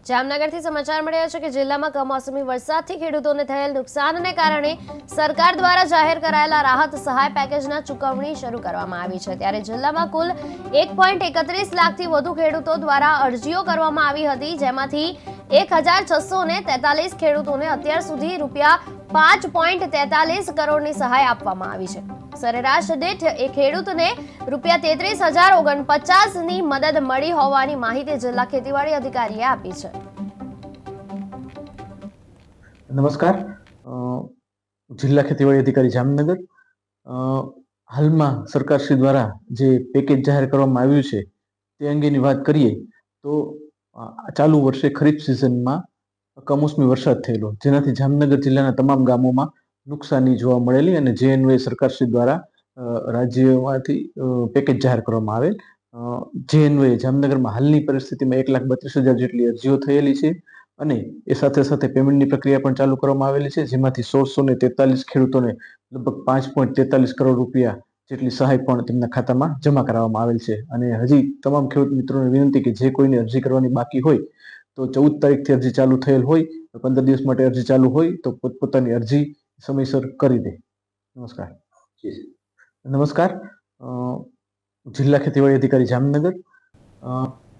જામનગરથી સમાચાર મળ્યા છે કે જિલ્લામાં કમોસમી વરસાદથી ખેડૂતોને થયેલ નુકસાનને કારણે સરકાર દ્વારા જાહેર કરાયેલા રાહત સહાય પેકેજના ચૂકવણી શરૂ કરવામાં આવી છે। ત્યારે જિલ્લામાં કુલ 1.31 લાખથી વધુ ખેડૂતો દ્વારા અરજીઓ કરવામાં આવી હતી, જેમાંથી 1643 ખેડૂતોને અત્યાર સુધી ₹5.43 કરોડની સહાય આપવામાં આવી છે। સરેરાશ દીઠ એક ખેડૂતને ₹33,049ની મદદ મળી હોવાની માહિતી જિલ્લા ખેતીવાડી અધિકારીએ આપી છે। નમસ્કાર, જિલ્લા ખેતીવાડી અધિકારી જામનગર। હાલમાં સરકારશ્રી દ્વારા જે પેકેજ જાહેર કરવામાં આવ્યું છે તે અંગેની વાત કરીએ તો ચાલુ વર્ષે ખરીફ સિઝનમાં કમોસમી વરસાદ થયેલો, જેનાથી જામનગર જિલ્લાના તમામ ગામોમાં નુકસાની જોવા મળેલી અને જે અન્વયે સરકારશ્રી દ્વારા રાજ્યમાંથી પેકેજ જાહેર કરવામાં આવેલ। જે અન્વયે જામનગરમાં હાલની પરિસ્થિતિમાં 1,32,000 જેટલી અરજીઓ થયેલી છે અને એ સાથે સાથે પેમેન્ટની પ્રક્રિયા પણ ચાલુ કરવામાં આવેલી છે, જેમાંથી 1643 ખેડૂતોને લગભગ ₹5.43 કરોડ રૂપિયા જેટલી સહાય પણ તેમના ખાતામાં જમા કરાવવામાં આવેલ છે। અને હજી તમામ ખેડૂત મિત્રોને વિનંતી કે જે કોઈને અરજી કરવાની બાકી હોય તો 14 તારીખથી અરજી ચાલુ થયેલ હોય, 15 દિવસ માટે અરજી ચાલુ હોય તો પોતપોતાની અરજી સમયસર કરી દે। નમસ્કાર। નમસ્કાર, જિલ્લા ખેતીવાડી અધિકારી જામનગર।